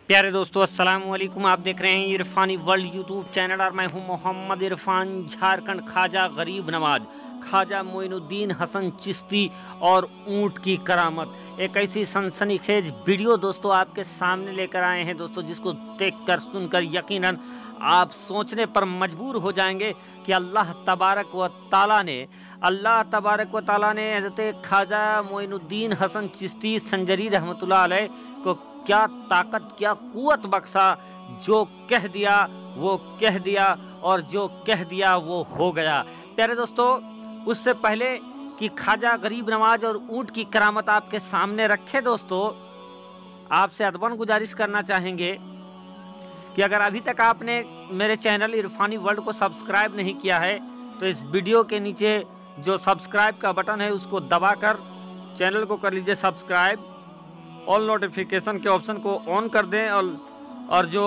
प्यारे दोस्तों, अस्सलाम वालेकुम। आप देख रहे हैं इरफानी वर्ल्ड यूट्यूब चैनल और मैं हूं मोहम्मद इरफान। झारखंड ख्वाजा गरीब नवाज, ख्वाजा मोइनुद्दीन हसन चिश्ती और ऊंट की करामत, एक ऐसी सनसनीखेज वीडियो दोस्तों आपके सामने लेकर आए हैं दोस्तों, जिसको देखकर सुनकर यकीनन आप सोचने पर मजबूर हो जाएंगे कि अल्लाह तबारक व ताला ने हज़रत ख्वाजा मोइनुद्दीन हसन चिश्ती संजरी रहमतुल्लाह अलैह को क्या ताकत, क्या कुव्वत बख्शा। जो कह दिया वो कह दिया और जो कह दिया वो हो गया। प्यारे दोस्तों, उससे पहले कि ख्वाजा गरीब नवाज और ऊंट की करामत आपके सामने रखे दोस्तों, आपसे अदबन गुजारिश करना चाहेंगे कि अगर अभी तक आपने मेरे चैनल इरफानी वर्ल्ड को सब्सक्राइब नहीं किया है तो इस वीडियो के नीचे जो सब्सक्राइब का बटन है उसको दबाकर चैनल को कर लीजिए सब्सक्राइब। ऑल नोटिफिकेशन के ऑप्शन को ऑन कर दें और जो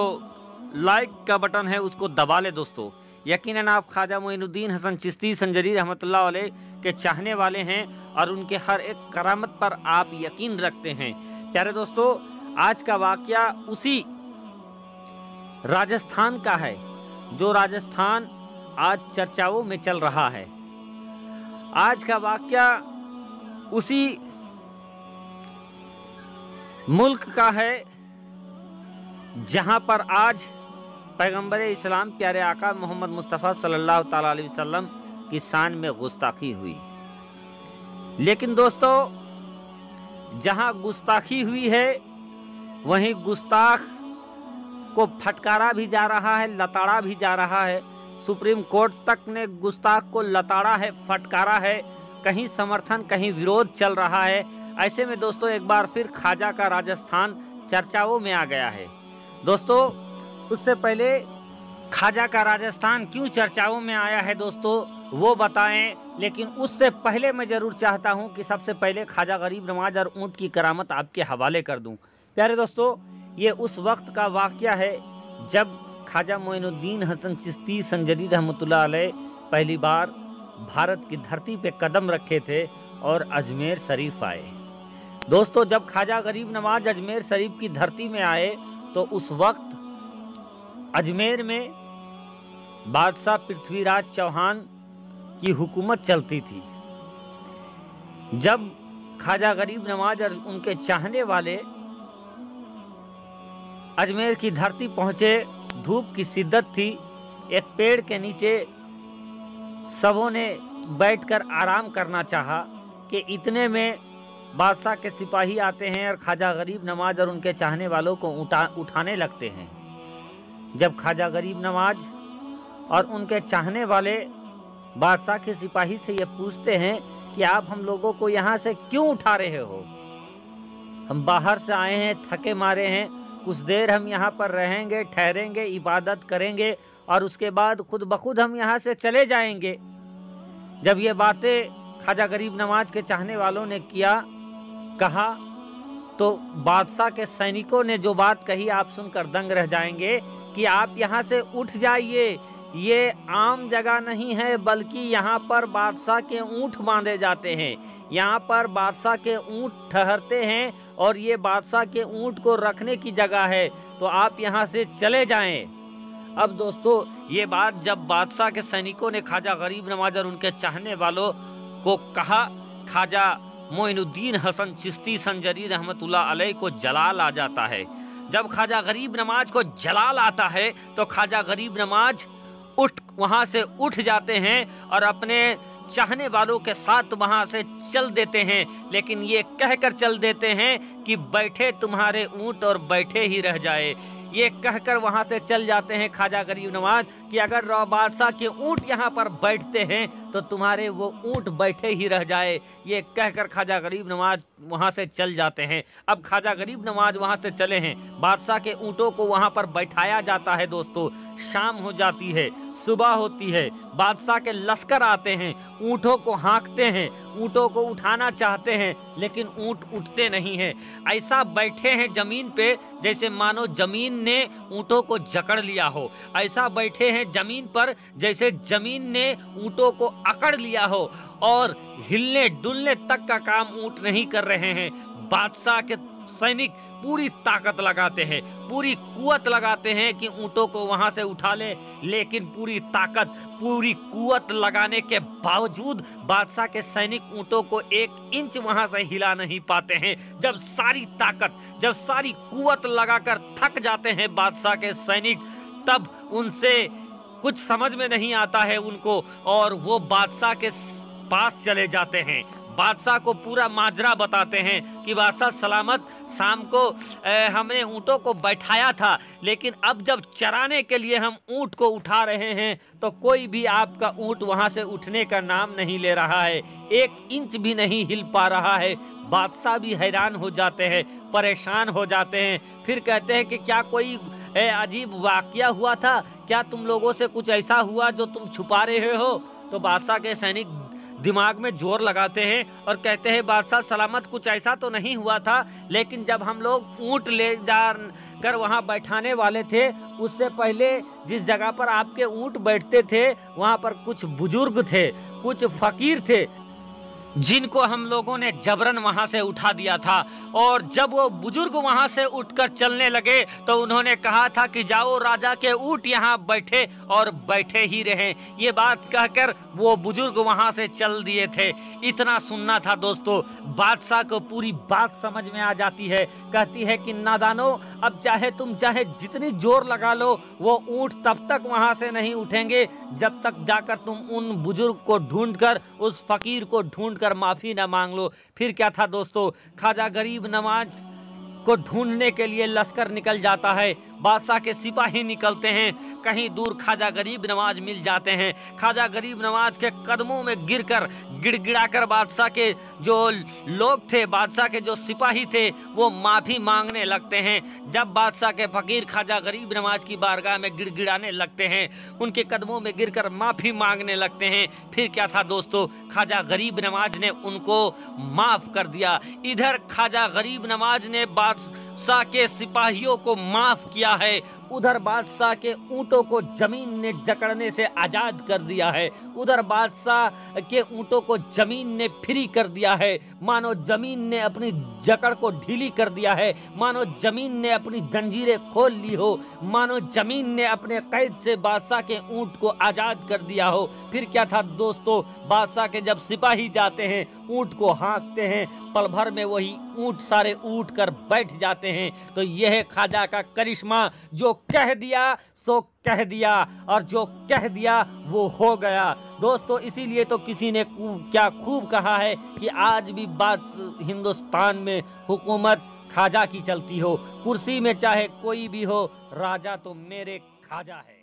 लाइक का बटन है उसको दबा लें दोस्तों। यकीनन आप ख्वाजा मोइनुद्दीन हसन चिश्ती संजरी रहमतुल्लाह अलैह के चाहने वाले हैं और उनके हर एक करामत पर आप यकीन रखते हैं। प्यारे दोस्तों, आज का वाकया उसी राजस्थान का है जो राजस्थान आज चर्चाओं में चल रहा है। आज का वाकया उसी मुल्क का है जहां पर आज पैगंबर इस्लाम प्यारे आका मोहम्मद मुस्तफ़ा सल्लल्लाहु ताला अलैहि वसल्लम की शान में गुस्ताखी हुई। लेकिन दोस्तों, जहां गुस्ताखी हुई है वहीं गुस्ताख को फटकारा भी जा रहा है, लताड़ा भी जा रहा है। सुप्रीम कोर्ट तक ने गुस्ताख को लताड़ा है, फटकारा है। कहीं समर्थन कहीं विरोध चल रहा है। ऐसे में दोस्तों एक बार फिर ख्वाजा का राजस्थान चर्चाओं में आ गया है। दोस्तों, उससे पहले ख्वाजा का राजस्थान क्यों चर्चाओं में आया है दोस्तों वो बताएं। लेकिन उससे पहले मैं ज़रूर चाहता हूं कि सबसे पहले ख्वाजा गरीब नवाज और ऊंट की करामत आपके हवाले कर दूं। प्यारे दोस्तों, ये उस वक्त का वाक़या है जब ख्वाजा मोइनुद्दीन हसन चिश्ती संजरी रहमतुल्लाह अलैह पहली बार भारत की धरती पे कदम रखे थे और अजमेर शरीफ आए। दोस्तों, जब ख्वाजा गरीब नवाज अजमेर शरीफ की धरती में आए तो उस वक्त अजमेर में बादशाह पृथ्वीराज चौहान की हुकूमत चलती थी। जब ख्वाजा गरीब नवाज और उनके चाहने वाले अजमेर की धरती पहुंचे, धूप की शिद्दत थी। एक पेड़ के नीचे सबों ने बैठकर आराम करना चाहा कि इतने में बादशाह के सिपाही आते हैं और ख्वाजा गरीब नवाज और उनके चाहने वालों को उठाने लगते हैं। जब ख्वाजा गरीब नवाज और उनके चाहने वाले बादशाह के सिपाही से ये पूछते हैं कि आप हम लोगों को यहाँ से क्यों उठा रहे हो? हम बाहर से आए हैं, थके मारे हैं, कुछ देर हम यहाँ पर रहेंगे, ठहरेंगे, इबादत करेंगे और उसके बाद खुद ब खुद हम यहाँ से चले जाएंगे। जब ये बातें ख्वाजा गरीब नवाज के चाहने वालों ने कहा तो बादशाह के सैनिकों ने जो बात कही आप सुनकर दंग रह जाएंगे कि आप यहाँ से उठ जाइए, ये आम जगह नहीं है बल्कि यहाँ पर बादशाह के ऊँट बांधे जाते हैं, यहाँ पर बादशाह के ऊँट ठहरते हैं और ये बादशाह के ऊँट को रखने की जगह है, तो आप यहाँ से चले जाएं। अब दोस्तों, ये बात जब बादशाह के सैनिकों ने ख्वाजा गरीब नवाज और उनके चाहने वालों को कहा, ख्वाजा मोइनुद्दीन हसन चिश्ती संजरी रहमतुल्लाह अलैह को जलाल आ जाता है। जब ख्वाजा गरीब नवाज को जलाल आता है तो ख्वाजा गरीब नवाज वहाँ से उठ जाते हैं और अपने चाहने वालों के साथ वहाँ से चल देते हैं। लेकिन ये कहकर चल देते हैं कि बैठे तुम्हारे ऊँट और बैठे ही रह जाए। ये कहकर वहाँ से चल जाते हैं ख्वाजा गरीब नवाज कि अगर बादशाह के ऊँट यहाँ पर बैठते हैं तो तुम्हारे वो ऊँट बैठे ही रह जाए। ये कहकर ख्वाजा गरीब नवाज वहाँ से चल जाते हैं। अब ख्वाजा गरीब नवाज वहाँ से चले हैं, बादशाह के ऊँटों को वहाँ पर बैठाया जाता है। दोस्तों, शाम हो जाती है, सुबह होती है, बादशाह के लश्कर आते हैं, ऊँटों को हाँकते हैं, ऊँटों को उठाना चाहते हैं लेकिन ऊँट उठते नहीं हैं। ऐसा बैठे हैं जमीन पे जैसे मानो जमीन ने ऊँटों को जकड़ लिया हो। ऐसा बैठे हैं जमीन पर जैसे जमीन ने ऊँटों को अकड़ लिया हो और हिलने डुलने तक का काम ऊँट नहीं कर रहे हैं। बादशाह के सैनिक पूरी ताकत लगाते हैं, पूरी कुवत लगाते हैं कि ऊंटों को वहां से उठा ले, लेकिन पूरी ताकत पूरी कुवत लगाने के बावजूद बादशाह के सैनिक ऊंटों को 1 इंच वहां से हिला नहीं पाते हैं। जब सारी ताकत, जब सारी कुवत लगाकर थक जाते हैं बादशाह के सैनिक, तब उनसे कुछ समझ में नहीं आता है उनको, और वो बादशाह के पास चले जाते हैं। बादशाह को पूरा माजरा बताते हैं कि बादशाह सलामत, शाम को हमने ऊँटों को बैठाया था, लेकिन अब जब चराने के लिए हम ऊँट को उठा रहे हैं तो कोई भी आपका ऊँट वहाँ से उठने का नाम नहीं ले रहा है, 1 इंच भी नहीं हिल पा रहा है। बादशाह भी हैरान हो जाते हैं, परेशान हो जाते हैं। फिर कहते हैं कि क्या कोई अजीब वाकया हुआ था, क्या तुम लोगों से कुछ ऐसा हुआ जो तुम छुपा रहे हो? तो बादशाह के सैनिक दिमाग में जोर लगाते हैं और कहते हैं बादशाह सलामत, कुछ ऐसा तो नहीं हुआ था, लेकिन जब हम लोग ऊँट ले जा कर वहाँ बैठाने वाले थे, उससे पहले जिस जगह पर आपके ऊँट बैठते थे वहाँ पर कुछ बुजुर्ग थे, कुछ फकीर थे, जिनको हम लोगों ने जबरन वहां से उठा दिया था। और जब वो बुजुर्ग वहां से उठकर चलने लगे तो उन्होंने कहा था कि जाओ, राजा के ऊँट यहाँ बैठे और बैठे ही रहें। ये बात कहकर वो बुजुर्ग वहां से चल दिए थे। इतना सुनना था दोस्तों, बादशाह को पूरी बात समझ में आ जाती है। कहती है कि नादानो, अब चाहे तुम चाहे जितनी जोर लगा लो, वो ऊँट तब तक वहां से नहीं उठेंगे जब तक जाकर तुम उन बुजुर्ग को ढूंढकर, उस फकीर को ढूंढ कर माफी ना मांग लो। फिर क्या था दोस्तों, ख्वाजा गरीब नवाज को ढूंढने के लिए लश्कर निकल जाता है, बादशाह के सिपाही निकलते हैं, कहीं दूर ख्वाजा गरीब नवाज मिल जाते हैं। ख्वाजा गरीब नवाज के कदमों में गिरकर गिड़गिड़ाकर बादशाह के जो लोग थे, बादशाह के जो सिपाही थे, वो माफी मांगने लगते हैं। जब बादशाह के फकीर ख्वाजा गरीब नवाज की बारगाह में गिड़गिड़ाने लगते हैं, उनके कदमों में गिरकर माफी मांगने लगते हैं, फिर क्या था दोस्तों, ख्वाजा गरीब नवाज ने उनको माफ कर दिया। इधर ख्वाजा गरीब नवाज ने बादशाह के सिपाहियों को माफ किया है, उधर बादशाह के ऊँटों को जमीन ने जकड़ने से आजाद कर दिया है, उधर बादशाह के ऊँटों को जमीन ने फ्री कर दिया है। मानो जमीन ने अपनी जकड़ को ढीली कर दिया है, मानो जमीन ने अपनी जंजीरें खोल ली हो, मानो जमीन ने अपने कैद से बादशाह के ऊँट को आजाद कर दिया हो। फिर क्या था दोस्तों, बादशाह के जब सिपाही जाते हैं, ऊँट को हाँकते हैं, पल भर में वही ऊँट सारे उठ कर बैठ जाते हैं। तो यह है ख्वाजा का करिश्मा, जो कह दिया सो कह दिया, और जो कह दिया वो हो गया। दोस्तों इसीलिए तो किसी ने क्या खूब कहा है कि आज भी हिंदुस्तान में हुकूमत ख्वाजा की चलती हो, कुर्सी में चाहे कोई भी हो, राजा तो मेरे ख्वाजा है।